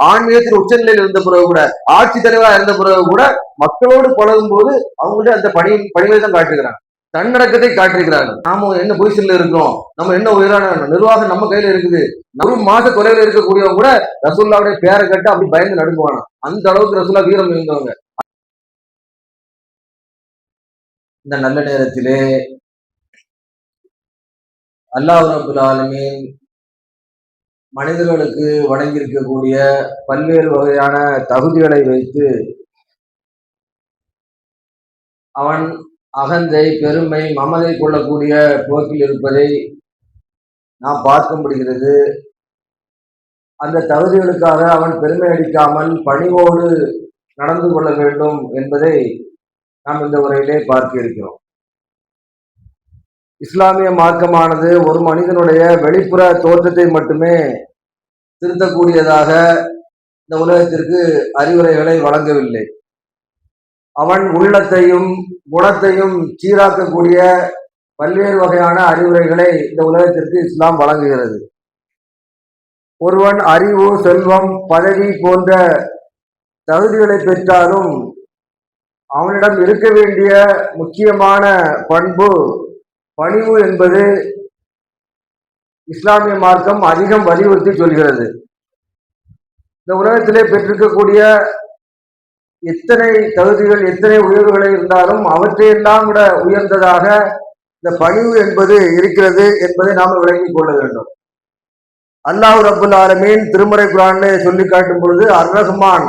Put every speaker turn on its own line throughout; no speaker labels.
ஆன்மீகத்தில் உச்சநிலையில் இருந்த பிறகு கூட, ஆட்சி தலைவராக இருந்த பிறகு கூட மக்களோடு பழகும் போது அவங்கள்ட்ட அந்த பணிவை தான் காட்டுகிறாங்க, தன்னடக்கத்தை காட்டிருக்கிறார்கள். நாம என்ன பொசிஷன்ல இருக்கிறோம், நம்ம என்ன உயரான நிர்வாகம் நம்ம கையில இருக்குது. ஒரு மாச தொலைவில் இருக்கக்கூடியவங்க கூட ரசூல்லாவுடைய பேரை கட்டு அப்படி பயந்து நடுங்குவானா. அந்த அளவுக்கு ரசூல்லா வீரம் இருந்தவங்க. இந்த நல்ல நேரத்திலே அல்லாஹ் ரப்புல் ஆலமீன் மனிதர்களுக்கு வழங்கியிருக்கக்கூடிய பல்வேறு வகையான தகுதிகளை வைத்து அவன் அகந்தை, பெருமை, மமதை கொள்ளக்கூடிய போக்கில் இருப்பதை நாம் பார்க்க முடிகிறது. அந்த தகுதிகளுக்காக அவன் பெருமை அடிக்காமல் பணிவோடு நடந்து கொள்ள வேண்டும் என்பதை நாம் இந்த உரையிலே பார்க்க இருக்கிறோம். இஸ்லாமிய மார்க்கமானது ஒரு மனிதனுடைய வெளிப்புற தோற்றத்தை மட்டுமே திருத்தக்கூடியதாக இந்த உலகத்திற்கு அறிவுரைகளை வழங்கவில்லை. அவன் உள்ளத்தையும் குணத்தையும் சீராக்கக்கூடிய பல்வேறு வகையான அறிவுரைகளை இந்த உலகத்திற்கு இஸ்லாம் வழங்குகிறது. ஒருவன் அறிவு, செல்வம், பதவி போன்ற தகுதிகளை பெற்றாலும் அவனிடம் இருக்க வேண்டிய முக்கியமான பண்பு பணிவு என்பது இஸ்லாமிய மார்க்கம் அதிகம் வலியுறுத்தி சொல்கிறது. இந்த உலகத்திலே பெற்றிருக்கக்கூடிய எத்தனை தகுதிகள், எத்தனை உயர்வுகளை இருந்தாலும் அவற்றையெல்லாம் விட உயர்ந்ததாக இந்த பணிவு என்பது இருக்கிறது என்பதை நாம் விளங்கிக் கொள்ள வேண்டும். அல்லாஹ் ரப்புல் ஆலமீன் திருமறை குர்ஆனிலே சொல்லி காட்டும் பொழுது, அர்-ரஹ்மான்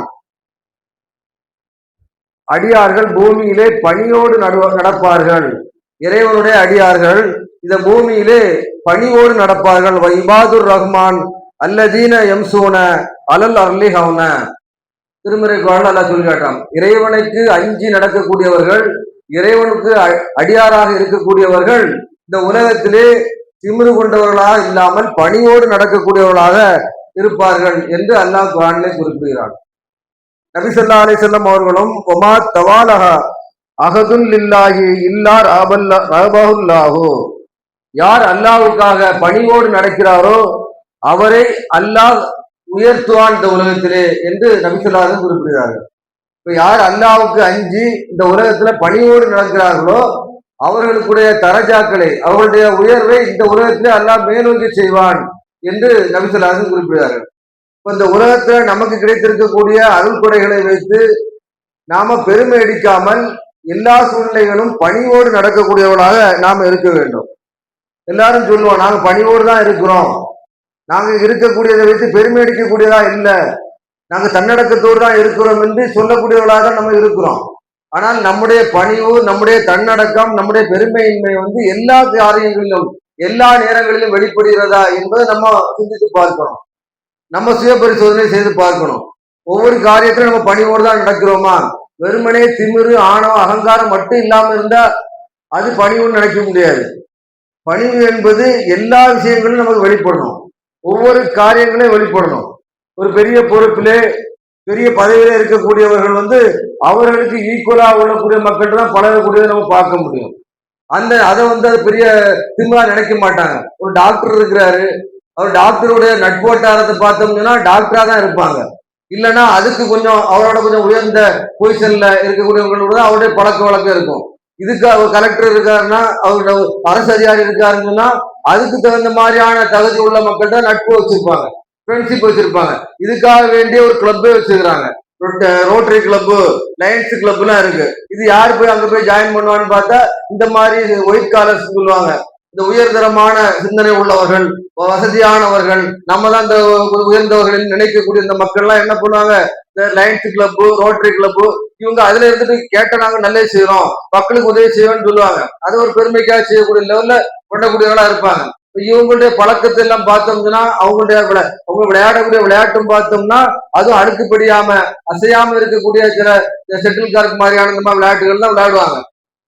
அடியார்கள் பூமியிலே பணியோடு நடப்பார்கள். இறைவனுடைய அடியார்கள் இந்த பூமியிலே பணிவோடு நடப்பார்கள். இபாதுர் ரஹ்மான் அல்லதீன யம்சூன அலல் அர்லி ஹவுன. திருமறை குர்ஆன்ல அல்லாஹ் சொல்லி காட்டான், இறைவனுக்கு அஞ்சி நடக்கக்கூடியவர்கள், இறைவனுக்கு அடியாராக இருக்கக்கூடியவர்கள் இந்த உலகத்திலே திமிரு கொண்டவர்களாக இல்லாமல் பணிவோடு நடக்கக்கூடியவர்களாக இருப்பார்கள் என்று அல்லாஹ் குர்ஆனிலே குறிப்பிடுகிறான். நபி ஸல்லல்லாஹு அலைஹி வஸல்லம் அவர்களும் ஒமா தவாலஹா அஹதுல் லில்லாஹி இல்லார் ரஹபஹுல்லாஹு, யார் அல்லாஹ்வுக்காக பணிவோடு நடக்கிறாரோ அவரை அல்லாஹ் உயர்த்துவான் இந்த உலகத்திலே என்று நபி ஸல்லல்லாஹு அலைஹி வஸல்லம் குறிப்பிடுகிறார்கள். இப்ப யார் அல்லாஹ்வுக்கு அஞ்சி இந்த உலகத்துல பணிவோடு நடக்கிறார்களோ அவர்களுடைய தரஜாக்களை, அவர்களுடைய உயர்வை இந்த உலகத்திலே அல்லாஹ் மேலோங்கி செய்வான் என்று நபி ஸல்லல்லாஹு அலைஹி வஸல்லம் குறிப்பிடுகிறார்கள். இப்ப இந்த உலகத்துல நமக்கு கிடைத்திருக்கக்கூடிய அருள் கொடைகளை வைத்து நாம பெருமை அடிக்காமல் எல்லா சூழ்நிலைகளும் பணிவோடு நடக்கக்கூடியவர்களாக நாம இருக்க வேண்டும். எல்லாரும் சொல்லுவோம், நாங்க பணிவோடு தான் இருக்கிறோம், நாங்க இருக்கக்கூடியதை வைத்து பெருமை அடிக்கக்கூடியதா இல்லை, நாங்க தன்னடக்கத்தோடு தான் இருக்கிறோம் என்று சொல்லக்கூடியவர்களாக தான் நம்ம இருக்கிறோம். ஆனால் நம்முடைய பணிவு, நம்முடைய தன்னடக்கம், நம்முடைய பெருமையின்மை எல்லா காரியங்களிலும் எல்லா நேரங்களிலும் வெளிப்படுகிறதா என்பதை நம்ம சிந்தித்து பார்க்கணும். நம்ம சுய பரிசோதனை செய்து பார்க்கணும். ஒவ்வொரு காரியத்திலும் நம்ம பணிவோடு தான் நடக்கிறோமா? வெறுமனே திமிரு, ஆணவம், அகங்காரம் மட்டும் இல்லாம இருந்தா அது பணிவுன்னு நினைக்க முடியாது. பணிவு என்பது எல்லா விஷயங்களும் நமக்கு வெளிப்படணும், ஒவ்வொரு காரியங்களையும் வெளிப்படணும். ஒரு பெரிய பொறுப்பிலே பெரிய பதவியில இருக்கக்கூடியவர்கள் அவர்களுக்கு ஈக்குவலா உள்ளக்கூடிய மக்கள் தான் பழகக்கூடியதை நம்ம பார்க்க முடியும். அதை அது பெரிய திமிரா நினைக்க மாட்டாங்க. ஒரு டாக்டர் இருக்கிறாரு, அவர் டாக்டருடைய நட்போட்டாரத்தை பார்த்தோம்னா டாக்டரா தான் இருப்பாங்க. இல்லைன்னா அதுக்கு அவரோட கொஞ்சம் உயர்ந்த பொசிஷன்ல இருக்கக்கூடியவங்களோட அவருடைய பழக்க வழக்கம் இருக்கும். இதுக்கு அவர் கலெக்டர் இருக்காருன்னா, அவரோட அரசு அதிகாரி இருக்காருன்னா அதுக்கு தகுந்த மாதிரியான தகுதி உள்ள மக்கள்கிட்ட நட்பு வச்சிருப்பாங்க, ஃப்ரெண்ட்ஷிப் வச்சிருப்பாங்க. இதுக்காக வேண்டிய ஒரு கிளப்பே வச்சிருக்கிறாங்க. ரோட்டரி கிளப்பு, லயன்ஸ் கிளப் எல்லாம் இருக்கு. இது யாரு போய் அங்க போய் ஜாயின் பண்ணுவான்னு பார்த்தா இந்த மாதிரி ஒயிட் காலர்ஸ் சொல்லுவாங்க. இந்த உயர்தரமான சிந்தனை உள்ளவர்கள், வசதியானவர்கள், நம்ம தான் இந்த உயர்ந்தவர்கள் நினைக்கக்கூடிய இந்த மக்கள் எல்லாம் என்ன பண்ணுவாங்க, இந்த லயன்ஸ் கிளப்பு, ரோட்டரி கிளப்பு, இவங்க அதுல இருந்துட்டு கேட்ட நாங்க நல்லே செய்யறோம், மக்களுக்கு உதவி செய்வோம்னு சொல்லுவாங்க. அது ஒரு பெருமைக்காக செய்யக்கூடிய லெவல்ல கொண்டக்கூடியவர்களா இருப்பாங்க. இவங்களுடைய பழக்கத்தை எல்லாம் பார்த்தோம்னா அவங்க விளையாடக்கூடிய விளையாட்டும் பார்த்தோம்னா அதுவும் அடுக்குப்படியாம அசையாம இருக்கக்கூடிய சில செட்டில் கார்க் மாதிரியான இந்த மாதிரி விளையாட்டுகள் தான் விளையாடுவாங்க.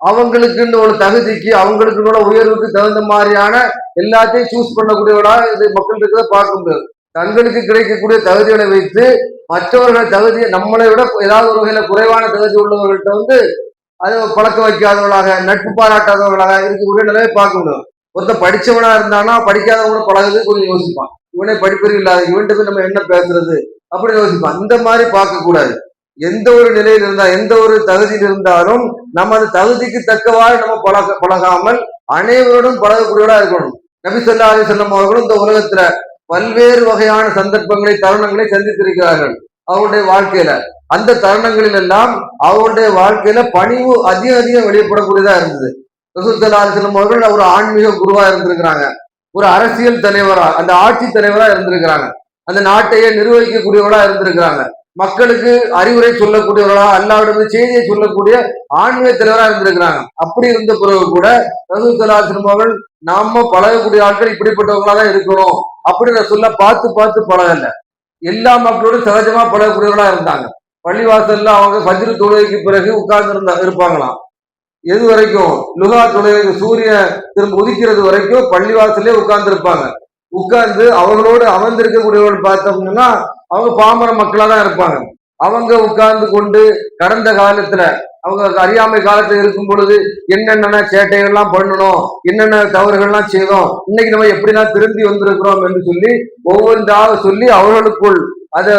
அவங்களுக்குன்னு ஒரு தகுதிக்கு, அவங்களுக்குள்ள உயர்வுக்கு தகுந்த மாதிரியான எல்லாத்தையும் சூஸ் பண்ணக்கூடியவர்களா இது மக்கள் இருக்கிறத பார்க்க முடியாது. தங்களுக்கு கிடைக்கக்கூடிய தகுதிகளை வைத்து மற்றவர்கள் தகுதியை நம்மளை விட ஏதாவது ஒரு வகையில குறைவான தகுதி உள்ளவர்கள்ட்ட அதை பழக்க வைக்காதவர்களாக, நட்பு பாராட்டாதவர்களாக இருக்கக்கூடிய நிலையை பார்க்க முடியும். ஒருத்தர் படிச்சவனா இருந்தானா படிக்காதவங்க பழகுது கொஞ்சம் யோசிப்பான். இவனே படிப்பறிவு இல்லாத இவன்ட்டு போய் நம்ம என்ன பேசுறது அப்படின்னு யோசிப்போம். இந்த மாதிரி பார்க்க கூடாது. எந்த ஒரு நிலையில் இருந்தா எந்த ஒரு தகுதியில் இருந்தாலும் நம்ம அந்த தகுதிக்கு தக்கவாறு நம்ம பழகாமல் அனைவரோடும் பழகக்கூடியவா இருக்கணும். நபி ஸல்லல்லாஹு அலைஹி வஸல்லம் அவர்களும் இந்த உலகத்துல பல்வேறு வகையான சந்தர்ப்பங்களை தருணங்களை சந்தித்திருக்கிறார்கள் அவருடைய வாழ்க்கையில. அந்த தருணங்களில் எல்லாம் அவருடைய வாழ்க்கையில பணிவு அதிகம் அதிகம் வெளிப்படக்கூடியதா இருந்தது. ரசூல் ஸல்லல்லாஹு அலைஹி வஸல்லம் அவர்கள் ஒரு ஆன்மீக குருவா இருந்திருக்கிறாங்க, ஒரு அரசியல் தலைவரா, அந்த ஆட்சி தலைவரா இருந்திருக்கிறாங்க, அந்த நாட்டையே நிர்வகிக்கக்கூடியவர்களா இருந்திருக்கிறாங்க, மக்களுக்கு அறிவுரை சொல்லக்கூடியவர்களா, அல்லாஹ்விடம் செய்தியை சொல்லக்கூடிய ஆன்மீக தலைவரா இருந்திருக்கிறாங்க. அப்படி இருந்த பிறகு கூட ரசூல் ஸல்லல்லாஹு அலைஹி வஸல்லம் அவர்கள் நாம பழகக்கூடிய ஆட்கள் இப்படிப்பட்டவங்களா தான் இருக்கணும் அப்படின்னு சொல்ல பார்த்து பார்த்து பழகல. எல்லா மக்களோடும் சகஜமா பழகக்கூடியவர்களா இருந்தாங்க. பள்ளிவாசல்ல அவங்க ஃபஜ்ர் தொழுகைக்கு பிறகு உட்கார்ந்து இருப்பாங்களாம். எது வரைக்கும்? லுகா தொழுகை, சூரியன் திரும்ப உதிக்கிறது வரைக்கும் பள்ளிவாசல்லே உட்கார்ந்து இருப்பாங்க. உட்கார்ந்து அவங்களோடு அமர்ந்திருக்கக்கூடியவர்கள் பார்த்தோம்னா அவங்க பாமர மக்களா தான் இருப்பாங்க. அவங்க உட்கார்ந்து கொண்டு கடந்த காலத்துல அவங்க அறியாமை காலத்துல இருக்கும் பொழுது என்னென்ன சேட்டைகள்லாம் பண்ணணும், என்னென்ன தவறுகள்லாம் செய்தோம், இன்னைக்கு நம்ம எப்படிலாம் திரும்பி வந்திருக்கிறோம் என்று சொல்லி ஒவ்வொன்றாக சொல்லி அவர்களுக்குள் அதை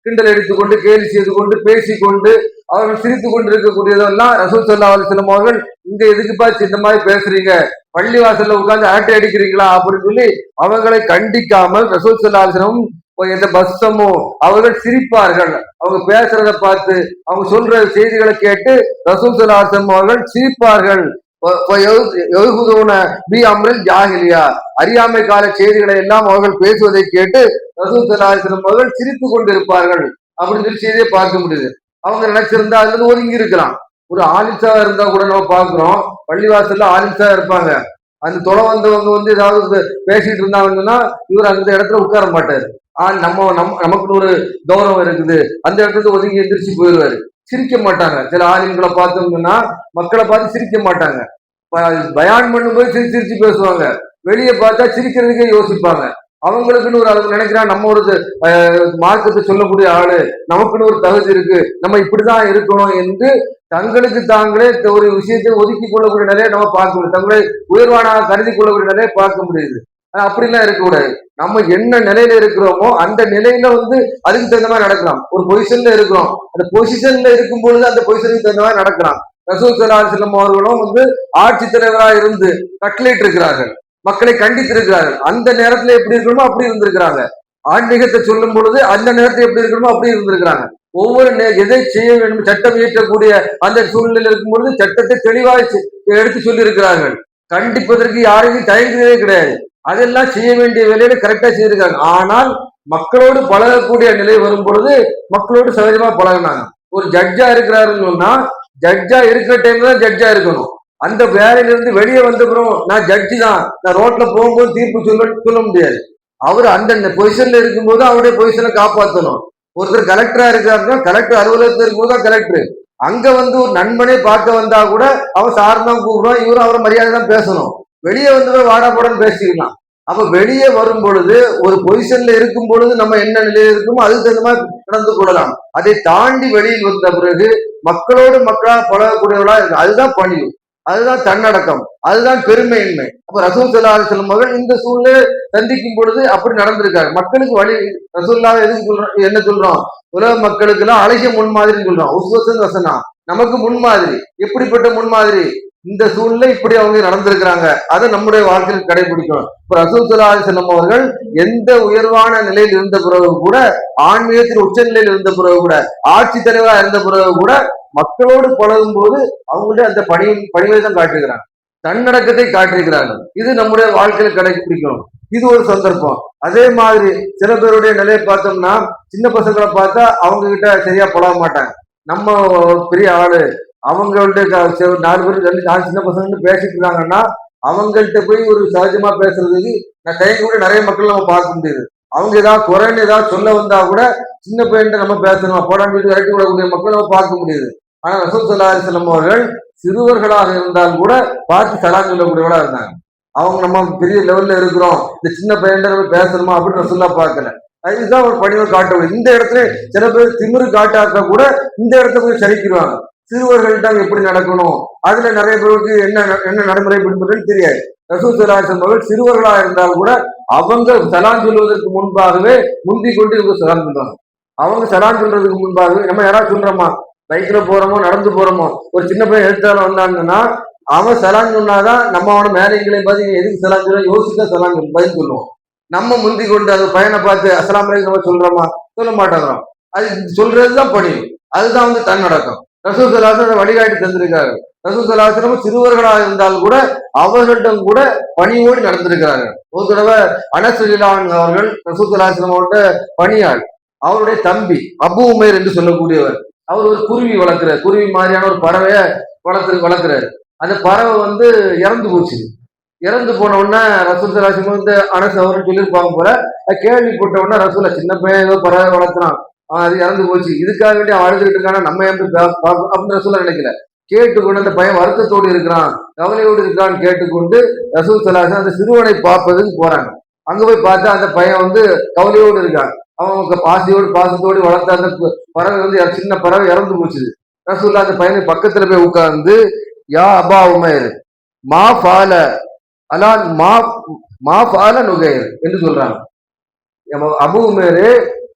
கிண்டல் எடுத்துக்கொண்டு கேலி செய்து கொண்டு பேசிக்கொண்டு அவர்கள் சிரித்து கொண்டு இருக்கக்கூடியதெல்லாம் ரசூல் ஸல்லல்லாஹு அலைஹி வஸல்லம் அவர்கள் இங்க எதுக்குப்பா இந்த மாதிரி பேசுறீங்க, பள்ளிவாசல்ல உட்கார்ந்து ஆட்டை அடிக்கிறீங்களா அப்படின்னு சொல்லி அவங்களை கண்டிக்காமல் ரசூல் ஸல்லல்லாஹு அலைஹி வஸல்லம் எந்த பஸ்ஸமோ அவர்கள் சிரிப்பார்கள். அவங்க பேசுறத பார்த்து அவங்க சொல்ற செய்திகளை கேட்டு ரசூல் ஸல்லல்லாஹு அலைஹி வஸல்லம் அவர்கள் சிரிப்பார்கள். ஜாஹிலியா, அறியாமை கால செய்திகளை எல்லாம் அவர்கள் பேசுவதை கேட்டு ரசூல் ஸல்லல்லாஹு அலைஹி வஸல்லம் அவர்கள் சிரித்து கொண்டிருப்பார்கள் அப்படின்னு சொல்லி செய்தியை பார்க்க முடியுது. அவங்க நினைச்சிருந்தா அதுல இருந்து ஒதுங்கி இருக்கலாம். ஒரு ஆலிம்சா இருந்தா கூட நம்ம பாக்குறோம், பள்ளிவாசல்ல ஆலிம்சா இருப்பாங்க, அந்த தொலை வந்தவங்க ஏதாவது பேசிட்டு இருந்தாங்கன்னா இவர் அந்த இடத்துல உட்கார மாட்டாரு. நமக்கு ஒரு கௌரவம் இருக்குது, அந்த இடத்துல ஒதுங்கி எந்திரிச்சு போயிடுவாரு. சிரிக்க மாட்டாங்க. சில ஆலிம்களை பார்த்தோம்னா மக்களை பார்த்து சிரிக்க மாட்டாங்க. பயான் பண்ணும்போது சிரிச்சு சிரிச்சு பேசுவாங்க, வெளியே பார்த்தா சிரிக்கிறதுக்கே யோசிப்பாங்க. அவங்களுக்குன்னு ஒரு அவங்க நினைக்கிறான் நம்ம ஒரு மார்க்கத்தை சொல்லக்கூடிய ஆளு, நமக்குன்னு ஒரு தகுதி இருக்கு, நம்ம இப்படிதான் இருக்கணும் என்று தங்களுக்கு தாங்களே ஒரு விஷயத்தை ஒதுக்கி கொள்ளக்கூடிய நிலையை நம்ம பார்க்க முடியும். தங்களை உயர்வானாக கருதி கொள்ளக்கூடிய நிலையை பார்க்க முடியுது. அப்படிலாம் இருக்கக்கூடாது. நம்ம என்ன நிலையில இருக்கிறோமோ அந்த நிலையில அதுக்கு தகுந்த மாதிரி நடக்கலாம். ஒரு பொசிஷன்ல இருக்கிறோம், அந்த பொசிஷன்ல இருக்கும் பொழுது அந்த பொசிஷனுக்கு தகுந்த மாதிரி நடக்கலாம். ரசூல் ஸல்லல்லாஹு அலைஹி வஸல்லம் அவர்களும் ஆட்சி தலைவராக இருந்து கட்டளையிட்டு இருக்கிறார்கள், மக்களை கண்டித்திருக்கிறார்கள். அந்த நேரத்துல எப்படி இருக்கணுமோ அப்படி இருந்திருக்கிறாங்க. ஆன்மீகத்தை சொல்லும் பொழுது அந்த நேரத்தில் எப்படி இருக்கணுமோ அப்படி இருந்திருக்கிறாங்க. ஒவ்வொரு எதை செய்ய வேண்டும் சட்டம் இயற்றக்கூடிய அந்த சூழ்நிலையில் இருக்கும் பொழுது சட்டத்தை தெளிவாக எடுத்து சொல்லி இருக்கிறார்கள். கண்டிப்பதற்கு யாரையும் தயங்குறதே கிடையாது. அதெல்லாம் செய்ய வேண்டிய வேலையில கரெக்டா செய்திருக்காங்க. ஆனால் மக்களோடு பழகக்கூடிய நிலை வரும் பொழுது மக்களோடு சகஜமா பழகினாங்க. ஒரு ஜட்ஜா இருக்கிறாருன்னு சொன்னா ஜட்ஜா இருக்கிற டைம்ல தான் ஜட்ஜா இருக்கணும். அந்த வேலையிலிருந்து வெளியே வந்தப்புறம் நான் ஜட்ஜி தான், நான் ரோட்ல போகும்போது தீர்ப்பு சொல்ல முடியாது. அவர் அந்த பொசிஷன்ல இருக்கும்போது அவருடைய பொசிஷனை காப்பாற்றணும். ஒருத்தர் கலெக்டரா இருக்காருன்னா கலெக்டர் அலுவலகத்தில் இருக்கும்போது தான் கலெக்டர். அங்க ஒரு நண்பனே பார்க்க வந்தா கூட அவன் சார்தான் கூப்பிடுவான், இவரும் அவரை மரியாதை தான் பேசணும். வெளியே வாடா போடன்னு பேசிக்கலாம். அப்ப வெளியே வரும் பொழுது ஒரு பொசிஷன்ல இருக்கும் பொழுது நம்ம என்ன நிலையில இருக்குமோ அதுக்கு தகுந்த மாதிரி நடந்து கொள்ளலாம். அதை தாண்டி வெளியில் வந்த பிறகு மக்களோடு மக்களா பழகக்கூடியவர்களா இருக்கு. அதுதான் பணிவு, அதுதான் தன்னடக்கம், அதுதான் பெருமையின்மை. அப்ப ரசூல் ஸல்லல்லாஹு அலைஹி வஸல்லம் அவர்கள் இந்த சூழ்நிலை சந்திக்கும் பொழுது அப்படி நடந்திருக்காரு. மக்களுக்கு வழி ரசூலுல்லாஹ் எதுக்கு சொல்றோம், என்ன சொல்றோம், உலக மக்களுக்கு எல்லாம் அழகிய முன்மாதிரின்னு சொல்றோம். உஸ்வத்துன் ஹஸனா, நமக்கு முன்மாதிரி. எப்படிப்பட்ட முன்மாதிரி? இந்த சூழ்நிலை இப்படி அவங்க நடந்திருக்கிறாங்க, அதை நம்முடைய வாழ்க்கையில் கடைபிடிக்கணும். இப்ப ரசூல் ஸல்லல்லாஹு அலைஹி வஸல்லம் அவர்கள் எந்த உயர்வான நிலையில் இருந்த பிறகு கூட, ஆன்மீகத்தில் உச்ச நிலையில் இருந்த பிறகு கூட, ஆட்சி தலைவராக இருந்த பிறகு கூட மக்களோடு பழகும் போது அவங்களுடைய அந்த பணிவை தான் காட்டுகிறாங்க, தன்னடக்கத்தை காட்டிருக்கிறார்கள். இது நம்முடைய வாழ்க்கையில கடைபிடிக்கணும். இது ஒரு சந்தர்ப்பம். அதே மாதிரி சில பேருடைய நிலையை பார்த்தோம்னா சின்ன பசங்களை பார்த்தா அவங்க கிட்ட சரியா பழக மாட்டாங்க. நம்ம பெரிய ஆளு, அவங்கள்ட்ட 4 பேர் 4 சின்ன பசங்க பேசிட்டு இருந்தாங்கன்னா அவங்கள்ட்ட போய் ஒரு சகஜமா பேசுறதுக்கு நான் கைக்கு கூட நிறைய மக்கள் நம்ம பார்க்க முடியுது. அவங்க ஏதாவது குறைன்னு ஏதாவது சொல்ல வந்தா கூட சின்ன பையன்ட்ட நம்ம பேசணும், போடான்னு வீட்டு இறக்கி விடக்கூடிய மக்கள் நம்ம பார்க்க முடியுது. ஆனா ரசூல் ஸல்லல்லாஹு அலைஹி வஸல்லம் அவர்கள் சிறுவர்களாக இருந்தால் கூட பார்த்து சலாம் சொல்லக்கூடியவர்களா இருந்தாங்க. அவங்க நம்ம பெரிய லெவல்ல இருக்கிறோம், இந்த சின்ன பையன்ட்ட நம்ம பேசணுமா அப்படின்னு ரசூல்லா பார்க்கல. அதுதான் ஒரு பணிவை காட்டுவது. இந்த இடத்துல சில பேர் திமிரு காட்டாக்க கூட இந்த இடத்துல போய் சரிக்கிடுவாங்க. சிறுவர்கள்ட்ட எப்படி நடக்கணும், அதுல நிறைய பேருக்கு என்ன நடைமுறை பின்பற்றுன்னு தெரியாது. ரசூல் ஸல்லல்லாஹு அலைஹி வஸல்லம் அவர்கள் சிறுவர்களா இருந்தால் கூட அவங்க சலாம் சொல்வதற்கு முன்பாகவே முந்தி கொண்டு இவங்க சலாம் சொல்றாங்க. அவங்க சலாம் சொல்றதுக்கு முன்பாகவே நம்ம யாராவது சொல்றோமா, பைக்ல போறோமோ நடந்து போறோமோ, ஒரு சின்ன பையன் எழுத்தாளர் வந்தாங்கன்னா அவன் சலான் சொன்னாதான் நம்ம அவனை மேலைகளை பார்த்து நீ எதுக்கு சலான் சொல்ல யோசிச்சா சலான் பதில் சொல்லுவோம். நம்ம முந்தி கொண்டு அது பையனை பார்த்து அஸ்ஸலாமு அலைக்கும் நம்ம சொல்றோமா, சொல்ல மாட்டேங்கிறோம். அது சொல்றதுதான் பணி, அதுதான் தன்னடக்கம். ரசூல் ஸல்லல்லாஹு அலைஹி வஸல்லம் வழிகாட்டி தந்திருக்காரு. ரசூல் ஸல்லல்லாஹு அலைஹி வஸல்லம் சிறுவர்களாக இருந்தால் கூட அவர்களிடம் கூட பணியோடு நடந்திருக்கிறாங்க. ஒரு தடவை அனஸ் ரலியல்லாஹு அன்ஹு அவர்கள் ரசூல் ஸல்லல்லாஹு அலைஹி வஸல்லம் அவருடைய பணியாள், அவருடைய தம்பி அபூ உமைர் என்று சொல்லக்கூடியவர், அவர் ஒரு குருவி வளர்க்கிறார். குருவி மாதிரியான ஒரு பறவைய வளர்க்கிறாரு. அந்த பறவை இறந்து போச்சு. இறந்து போன உடனே ரசூல் ஸல்லல்லாஹு அலைஹி வஸல்லம் அனஸ் அவர்கள் சொல்லியிருப்பாங்க போல, கேள்விப்பட்ட உடனே ரசூல சின்ன பையன் ஏதோ பறவை வளர்க்குறான், அது இறந்து போச்சு, இதுக்காக வேண்டி அவன் அழுதுகிட்டு இருக்கானா, நம்ம எப்படி அப்படின்னு ரசூல நினைக்கல. கேட்டுக்கொண்டு அந்த பையன் வருத்தத்தோடு இருக்கிறான், கவலையோடு இருக்கான்னு கேட்டுக்கொண்டு ரசூல் ஸல்லல்லாஹு அலைஹி வஸல்லம் அந்த சிறுவனை பார்ப்பதுக்கு போறாங்க. அங்க போய் பார்த்தா அந்த பையன் கவலையோடு இருக்கான். அவன் பாசத்தோடு வளர்த்த அந்த பறவை சின்ன பறவை இறந்து போச்சுது. ரசூலுல்லாஹ் அந்த பையனை பக்கத்துல போய் உட்கார்ந்து, யா அபா உமைர் மா ஃபால அலான் மா ஃபால நுகைர் என்று சொல்றாங்க. அபூ உமைரே,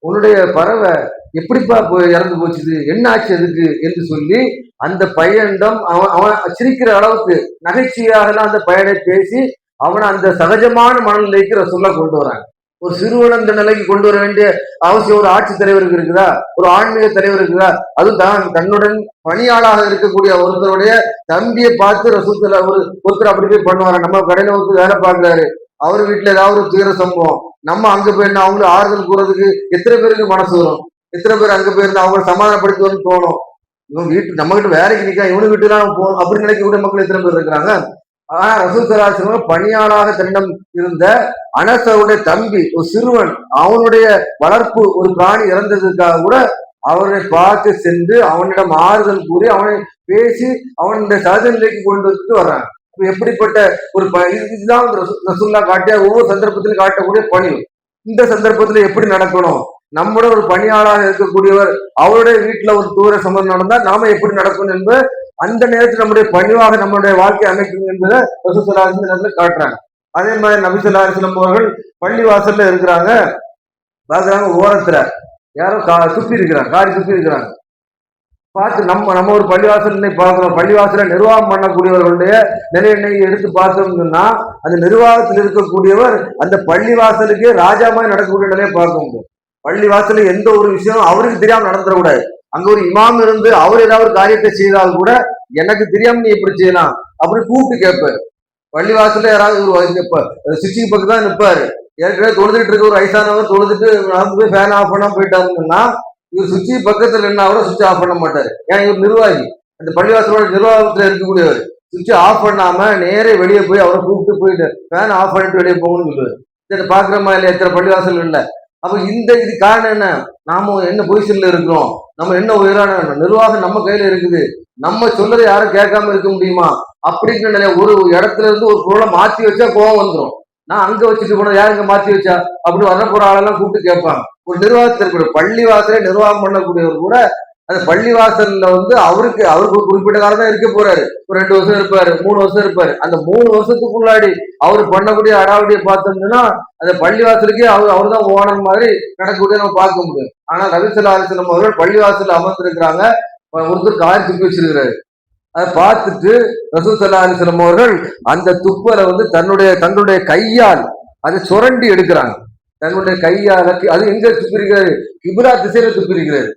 உன்னுடைய பறவை எப்படிப்பா இறந்து போச்சுது, என்ன ஆச்சு அதுக்கு என்று சொல்லி அந்த பையனிடம் அவன் சிரிக்கிற அளவுக்கு நகைச்சுவையாக அந்த பையனை பேசி அவனை அந்த சகஜமான மனநிலைக்கு ரசூலுல்லாஹ் கொண்டு வராங்க. ஒரு சிறுவன் இந்த நிலைக்கு கொண்டு வர வேண்டிய அவசியம் ஒரு ஆட்சி தலைவருக்கு இருக்குதா, ஒரு ஆன்மீக தலைவர் இருக்குதா? அதுதான் தன்னுடன் பணியாளாக இருக்கக்கூடிய ஒருத்தருடைய தம்பியை பார்த்து ரசூல் ஸல்லல்லாஹு அலைஹி வஸல்லம் ஒருத்தர் அப்படி போய் பண்ணுவாங்க. நம்ம கடையில ஒருத்தர் வேலை பார்க்கிறாரு, அவர் வீட்டுல ஏதாவது ஒரு துயர சம்பவம், நம்ம அங்க போயிருந்தா அவங்களுக்கு ஆறுதல் கூறதுக்கு எத்தனை பேருக்கு மனசு வரும்? எத்தனை பேர் அங்க போயிருந்தா அவங்களை சமாதானப்படுத்துவதுன்னு தோணும். இவன் வீட்டு நம்ம கிட்ட வேலைக்கு நிற்கா, இவனு வீட்டு தான் போகணும் அப்படின்னு நினைக்கக்கூடிய மக்கள் எத்தனை பேர் இருக்கிறாங்க? ஆனா ரசூல் ஸல்லல்லாஹு அலைஹி வஸல்லம் பணியாளாக தன்னிடம் இருந்த அனஸுடைய தம்பி ஒரு சிறுவன், அவனுடைய வளர்ப்பு ஒரு பிராணி இறந்ததுக்காக கூட அவனை பார்த்து சென்று அவனிடம் ஆறுதல் கூறி அவனை பேசி அவனுடைய சகஜ நிலைக்கு கொண்டு வந்துட்டு வர்றாங்க. எப்படிப்பட்ட ஒரு இதுதான் ரசூலுல்லாஹ் காட்டிய ஒவ்வொரு சந்தர்ப்பத்திலும் காட்டக்கூடிய பணி. இந்த சந்தர்ப்பத்துல எப்படி நடக்கணும், நம்முடைய ஒரு பணியாளாக இருக்கக்கூடியவர் அவருடைய வீட்டுல ஒரு தூர சம்பவம் நடந்தா நாம எப்படி நடக்கணும் என்பது அந்த நேரத்தில் நம்முடைய பணிவாக நம்மளுடைய வாழ்க்கை அமைக்கணும் என்பதை ரசூல் ஸல்லல்லாஹு அலைஹி வஸல்லம் காட்டுறாங்க. அதே மாதிரி நபி ஸல்லல்லாஹு அலைஹி வஸல்லம் அவர்கள் பள்ளி வாசல்ல இருக்கிறாங்க, பாக்குறாங்க ஓரத்துல யாரோ துப்பி இருக்கிறாங்க, காரி துப்பி இருக்கிறாங்க. பார்த்து நம்ம ஒரு பள்ளிவாசல் பார்க்கிறோம். பள்ளிவாசல நிர்வாகம் பண்ணக்கூடியவர்களுடைய நிலையை எடுத்து பார்த்தோம்னு சொன்னா அந்த நிர்வாகத்தில் இருக்கக்கூடியவர் அந்த பள்ளிவாசலுக்கே ராஜா மாதிரி நடக்கக்கூடிய நிலையை பார்க்க முடியும். பள்ளிவாசல எந்த ஒரு விஷயம் அவருக்கு தெரியாம நடந்துடக்கூடாது. அங்க ஒரு இமாம் இருந்து அவர் ஏதாவது ஒரு காரியத்தை செய்தால் கூட எனக்கு தெரியாம நீ எப்படி செய்யலாம் அப்படின்னு கூப்பிட்டு கேட்பாரு. பள்ளிவாசல யாராவது சுவிட்சிங் பக்கம் தான் நிற்பாரு. ஏற்கனவே தொழுதுட்டு இருக்க ஒரு வயசானவர் தொழுதுட்டு போய் ஃபேன் ஆஃப் பண்ணா போயிட்டாருன்னா இவர் சுவிட்சி பக்கத்துல என்ன கூட சுவிட்ச் ஆஃப் பண்ண மாட்டாரு. ஏன் இவர் நிர்வாகி, அந்த பள்ளிவாசலோட நிர்வாகத்துல இருக்கக்கூடியவர். சுவிட்ச் ஆஃப் பண்ணாம நேரே வெளியே போய் அவரை கூப்பிட்டு போயிட்டு ஃபேன் ஆஃப் பண்ணிட்டு வெளியே போகணும்னு சொல்லுவாரு. இதை பாக்குற மாதிரி எத்தனை பள்ளிவாசல் இல்லை. அப்ப இது காரணம் என்ன, நாம என்ன பொசிஷன்ல இருக்கிறோம், நம்ம என்ன உயரான நிர்வாகம் நம்ம கையில இருக்குது, நம்ம சொல்றதை யாரும் கேட்காம இருக்க முடியுமா அப்படிங்கிற நிலைய ஒரு இடத்துல இருந்து ஒரு பொருளை மாற்றி வச்சா கோவம் வந்துடும். நான் அங்க வச்சுட்டு போனது யாருங்க மாற்றி வச்சா அப்படி வர போற ஆளெல்லாம் கூப்பிட்டு கேட்பாங்க. ஒரு நிர்வாகத்தில் பள்ளிவாசலை நிர்வாகம் பண்ணக்கூடியவர் கூட அந்த பள்ளிவாசல்ல அவருக்கு ஒரு குறிப்பிட்ட காலம் தான் இருக்க போறாரு. ஒரு 2 வருஷம் இருப்பாரு, 3 வருஷம் இருப்பாரு. அந்த 3 வருஷத்துக்குள்ளாடி அவர் பண்ணக்கூடிய அடாவடியை பார்த்தோம்னா அந்த பள்ளிவாசலுக்கே அவர் தான் ஓனர் மாதிரி நடக்கக்கூடிய நம்ம பார்க்க முடியும். ஆனா நபி ஸல்லல்லாஹு அலைஹி வஸல்லம் அவர்கள் பள்ளிவாசல் அமர்ந்திருக்கிறாங்க, ஒருத்தர் காரி துப்பி வச்சிருக்கிறாரு. அதை பார்த்துட்டு ரசூல் ஸல்லல்லாஹு அலைஹி வஸல்லம் அவர்கள் அந்த துப்பலை தன்னுடைய கையால் அதை சுரண்டி எடுக்கிறாங்க. தன்னுடைய கையால் அது எங்க துப்பி இருக்கிறாரு, கிப்லா திசையில துப்பி இருக்கிறாரு.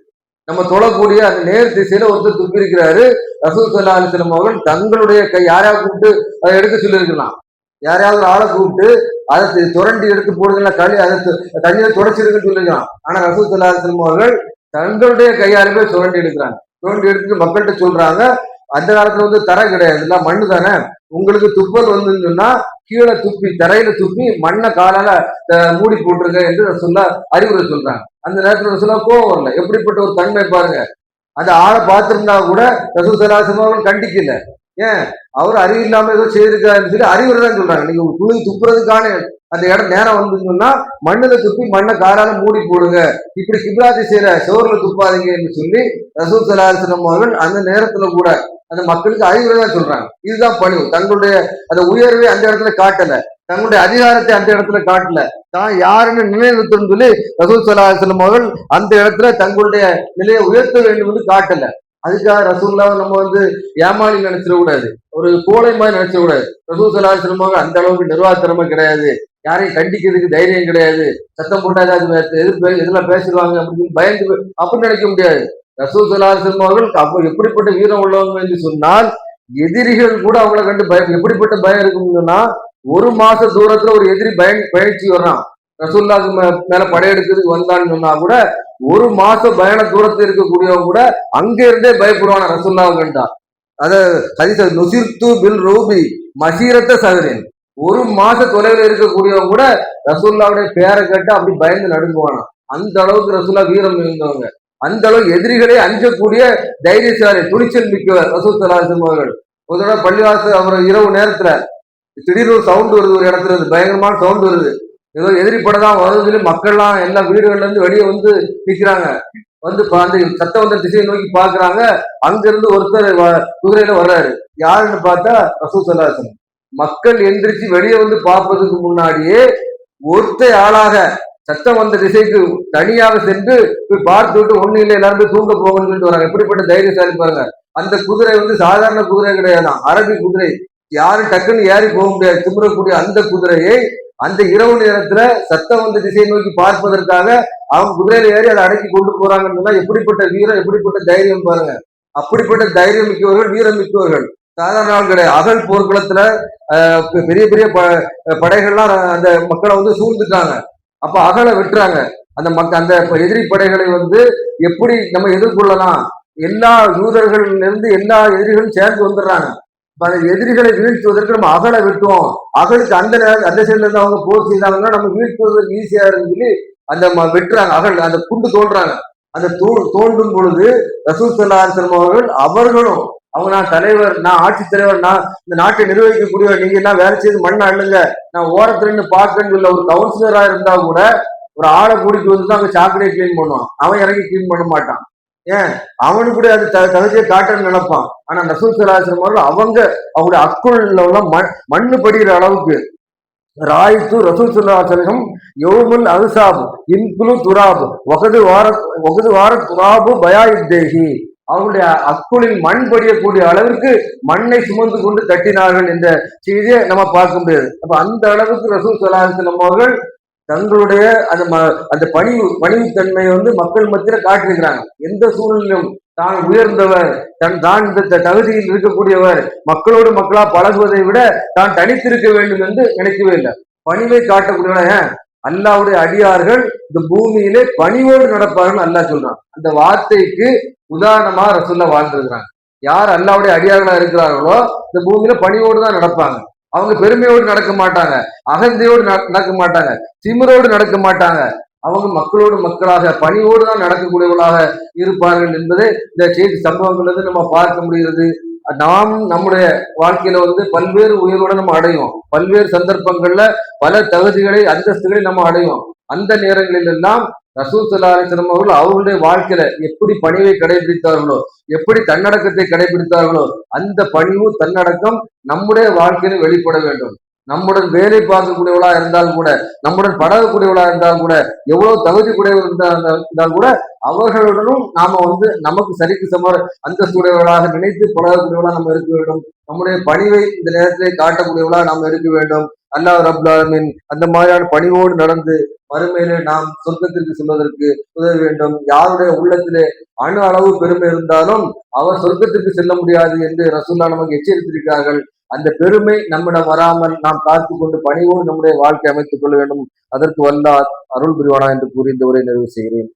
நம்ம தொழக்கூடிய அந்த நேர் திசையில ஒருத்தர் துப்பி இருக்கிறாரு. ரசூல் ஸல்லல்லாஹு அலைஹி வஸல்லம் அவர்கள் தங்களுடைய கை யாரையாவது கூப்பிட்டு அதை எடுக்க சொல்லியிருக்கலாம். யாரையாவது ஆளை கூப்பிட்டு அதை சுரண்டி எடுத்து போடுங்களா, அதை தண்ணியில துடைச்சிருக்குன்னு சொல்லியிருக்கலாம். ஆனா ரசூல் ஸல்லல்லாஹு அலைஹி வஸல்லம் அவர்கள் தங்களுடைய கையாலுமே சுரண்டி எடுக்கிறாங்க. சுரண்டி எடுத்துட்டு மக்கள்கிட்ட சொல்றாங்க, அந்த காலத்துல தரை கிடையாது, எல்லாம் மண்ணு தானே, உங்களுக்கு துப்பல் சொன்னா கீழே துப்பி தரையில துப்பி மண்ணை காலால மூடி போட்டுருங்க என்று ரசூலுல்லாஹ் அறிவுரை சொல்றாங்க. அந்த நேரத்துல ரசூலுல்லாஹ் கோவம் வரல. எப்படிப்பட்ட ஒரு தன்மை பாருங்க. அந்த ஆளை பார்த்திருந்தா கூட ரசூல் ஸல்லல்லாஹு அலைஹி வஸல்லம் கண்டிக்கல. ஏன், அவர் அறிவு இல்லாம ஏதோ செய்திருக்காருன்னு சொல்லி அறிவுரை தான் சொல்றாங்க. நீங்க துணி துப்புறதுக்கான அந்த இடம் நேரம் வந்துன்னா மண்ணுல துப்பி மண்ணை காலால மூடி போடுங்க, இப்படி கிப்லா திசையில சோர்ல துப்பாதீங்க என்று சொல்லி ரசூல் ஸல்லல்லாஹு அலைஹி வஸல்லம் அவர்கள் அந்த நேரத்துல கூட அந்த மக்களுக்கு அறிவுரை தான் சொல்றாங்க. இதுதான் பணிவு. தங்களுடைய அந்த உயர்வை அந்த இடத்துல காட்டல, தங்களுடைய அதிகாரத்தை அந்த இடத்துல காட்டல, தான் யாருன்னு நிலைநிறுத்தணும்னு சொல்லி ரசூல் ஸல்லல்லாஹு அலைஹி வஸல்லம் அவர்கள் அந்த இடத்துல தங்களுடைய நிலையை உயர்த்த வேண்டும் என்று காட்டல. அதுக்காக ரசூல்லாவை நம்ம ஏமாளி நினைச்சிட கூடாது, ஒரு கோழை மாதிரி நினைச்சிட கூடாது. ரசூல் ஸல்லல்லாஹு அலைஹி வஸல்லம் அவர்கள் அந்த அளவுக்கு நிர்வாகத்திறமை கிடையாது, யாரையும் கண்டிக்கிறதுக்கு தைரியம் கிடையாது, சத்தம் போட்டா ஏதாவது எதுல பேசிடுவாங்க அப்படின்னு பயந்து அப்படின்னு நினைக்க முடியாது. ரசூல் ஸல்லல்லாஹு அலைஹி வஸல்லம் அவர்கள் அப்போ எப்படிப்பட்ட வீரம் உள்ளவங்க என்று சொன்னால், எதிரிகள் கூட அவங்கள கண்டு பயம், எப்படிப்பட்ட பயம் இருக்கும்னு சொன்னா, ஒரு மாச தூரத்துல ஒரு எதிரி பயிற்சி வர்றான், ரசூலுல்லாஹ்க்கு மேல படையெடுக்கிறதுக்கு வந்தான்னு சொன்னா கூட, ஒரு மாச பயண தூரத்தில் இருக்கக்கூடியவங்க கூட அங்க இருந்தே பயப்படுவான ரசூலுல்லாஹ் கண்டா. அத ஹதீஸ் நுசிர்து பில் ரூபி மசீரத்த சஹரின், ஒரு மாச தொலைவில் இருக்கக்கூடியவங்க கூட ரசூலுல்லாஹ்வுடைய பேரை கேட்டு அப்படி பயந்து நடுங்குவானா. அந்த அளவுக்கு ரசூலுல்லாஹ் வீரம் இருந்தவங்க, அந்த அளவுக்கு எதிரிகளே அஞ்சக்கூடிய தைரியசாலி, துணிச்சல் மிக்கவர் ரசூல் ஸல்லல்லாஹு அலைஹி வஸல்லம் அவர்கள். ஒரு தடவை பள்ளிவாசல் அவர் இரவு நேரத்துல திடீர்னு ஒரு சவுண்ட் வருது, ஒரு இடத்துல இருந்து பயங்கரமான சவுண்ட் வருது, ஏதோ எதிரி படம் தான் வருதுன்னு மக்கள்லாம் எல்லா வீடுகள்ல இருந்து வெளியே நிக்கிறாங்க. அந்த சத்தம் வந்த திசையை நோக்கி பாக்குறாங்க. அங்க இருந்து ஒருத்தர் குதிரையில வர்றாரு. யாருன்னு பார்த்தா ரசூல் ஸல்லல்லாஹு அலைஹி வஸல்லம். மக்கள் எந்திரிச்சு வெளியே பார்ப்பதுக்கு முன்னாடியே ஒருத்த ஆளாக சத்தம் வந்த திசைக்கு தனியாக சென்று போய் பார்த்து விட்டு ஒண்ணு இல்லை எல்லாரும் போய் தூங்க போகணும்னு சொல்லிட்டு வராங்க. எப்படிப்பட்ட தைரியசாலி பாருங்க. அந்த குதிரை சாதாரண குதிரை கிடையாதான், அரபி குதிரை, யாரும் டக்குன்னு ஏறி போக முடியாது, திமிரக்கூடிய அந்த குதிரையை அந்த இரவு நேரத்துல சத்தம் வந்த திசையை நோக்கி பார்ப்பதற்காக அவங்க குதிரையில ஏறி அதை அடக்கி கொண்டு போறாங்கன்னு சொன்னா எப்படிப்பட்ட வீரம், எப்படிப்பட்ட தைரியம் பாருங்க. அப்படிப்பட்ட தைரியம் மிக்கவர்கள், வீரம் மிக்கவர்கள் சாதாரண ஆள் கிடையாது. அகல் போர்க்களத்துல பெரிய பெரிய படைகள்லாம் அந்த மக்களை சூழ்ந்துட்டாங்க. அப்ப அகலை வெட்டுறாங்க. அந்த எதிரி படைகளை எப்படி நம்ம எதிர்கொள்ளலாம், எல்லா யூதர்கள்ல இருந்து எல்லா எதிரிகளும் சேர்ந்து வந்துடுறாங்க. எதிரிகளை வீழ்த்துவதற்கு நம்ம அகலை வெட்டுவோம், அகலுக்கு அந்த சைட்ல இருந்து அவங்க போர் செய்தாங்கன்னா நம்ம வீழ்த்துவதற்கு ஈஸியா இருக்குன்னு சொல்லி அந்த வெட்டுறாங்க, அகல் அந்த குண்டு தோன்றாங்க. அந்த தோண்டும் பொழுது ரசூல் ஸல்லல்லாஹு அலைஹி வஸல்லம் அவர்களும் அவங்க, நான் தலைவர், நான் ஆட்சித் தலைவர், நான் இந்த நாட்டை நிர்வகிக்கக்கூடியவர், நீங்க எல்லாம் வேலை செய்து மண்ணை அள்ளுங்க, நான் ஓரத்துல இருந்து பார்க்கன்னு சொல்ல ஒரு கவுன்சிலரா இருந்தா கூட ஒரு ஆளை கூட்டிட்டு அங்க சாக்கடையை கிளீன் பண்ணுவான், அவன் இறங்கி கிளீன் பண்ண மாட்டான். ஏன், அவனுக்கு கூட அது தகுதியை காட்டன்னு நினைப்பான். ஆனா ரசூல் ஸல்லல்லாஹு அலைஹி வஸல்லம் அவங்களுடைய அக்குள்ள மண்ணு படிக்கிற அளவுக்கு ராய்த்து ரசூல் ஸல்லல்லாஹு அலைஹி வஸல்லம் யௌமுல் அஹ்ஸாப் இன்குலு துராப் வகது வார துராபு பயாயித்தேஹி, அவருடைய அக்குளில் மண் படியக்கூடிய அளவிற்கு மண்ணை சுமந்து கொண்டு தட்டினார்கள் என்ற செய்தியை நம்ம பார்க்க முடியாது. அப்ப அந்த அளவுக்கு ரசூல் ஸல்லல்லாஹு அலைஹி வஸல்லம் அவர்கள் தங்களுடைய அந்த பணிவுத்தன்மையை மக்கள் மத்தியில காட்டியிருக்கிறாங்க. எந்த சூழ்நிலையும் தான் உயர்ந்தவர், தான் இந்த தகுதியில் இருக்கக்கூடியவர், மக்களோடு மக்களா பழகுவதை விட தான் தனித்திருக்க வேண்டும் என்று நினைக்கவே இல்லை. பணிவை காட்டக்கூடியவன் அல்லாஹ்வுடைய அடியார்கள் இந்த பூமியிலே பணிவோடு நடப்பார்கள் அல்லாஹ் சொல்றான். அந்த வார்த்தைக்கு உதாரணமா ரசூலுல்லாஹ் வாழ்ந்திருக்கிறாங்க. யார் அல்லாஹ்வுடைய அடியார்களா இருக்கிறார்களோ இந்த பூமியில பணிவோடு தான் நடப்பாங்க. அவங்க பெருமையோடு நடக்க மாட்டாங்க, அகந்தையோடு நடக்க மாட்டாங்க, திமிரோடு நடக்க மாட்டாங்க. அவங்க மக்களோடு மக்களாக பணிவோடு தான் நடக்கக்கூடியவர்களாக இருப்பார்கள் என்பதை இந்த செய்தி சம்பவங்கள் நம்ம பார்க்க முடிகிறது. நாம் நம்முடைய வாழ்க்கையில பல்வேறு உயர்வுடன் நம்ம அடையும், பல்வேறு சந்தர்ப்பங்கள்ல பல தகுதிகளை அந்தஸ்துகளை நம்ம அடையும். அந்த நேரங்களில் எல்லாம் ரசூல் ஸல்லல்லாஹு அலைஹி வஸல்லம் அவர்கள் அவர்களுடைய வாழ்க்கையில எப்படி பணிவை கடைபிடித்தார்களோ, எப்படி தன்னடக்கத்தை கடைபிடித்தார்களோ, அந்த பணிவு தன்னடக்கம் நம்முடைய வாழ்க்கையில வெளிப்பட வேண்டும். நம்முடன் வேலை பார்க்கக்கூடியவளா இருந்தால் கூட, நம்முடன் பழகக்கூடியவளா இருந்தால் கூட, எவ்வளவு தகுதி கூடியவர் இருந்தால் கூட அவர்களுடனும் நாம நமக்கு சரிக்கு சம அந்தஸ்துடையவர்களாக நினைத்து பழகக்கூடியவளா நம்ம இருக்க வேண்டும். நம்முடைய பணிவை இந்த நேரத்திலே காட்டக்கூடியவளா நாம் இருக்க வேண்டும். அல்லாஹ் ரப்பல் ஆலமீன் அந்த மாதிரியான பணிவோடு நடந்து மறுமையிலே நாம் சொர்க்கத்திற்கு செல்வதற்கு உதவ வேண்டும். யாருடைய உள்ளத்திலே அணு அளவு பெருமை இருந்தாலும் அவர் சொர்க்கத்திற்கு செல்ல முடியாது என்று ரசூலுல்லாஹ் நமக்கு எச்சரித்திருக்கிறார்கள். அந்த பெருமை நம்மிடம் வராமல் நாம் காத்து கொண்டு பணிவோடு நம்முடைய வாழ்க்கை அமைத்துக் கொள்ள வேண்டும். அதற்கு வல்லாஹ் அருள் புரிவானா என்று கூறி இந்த உரை நிறைவு செய்கிறேன்.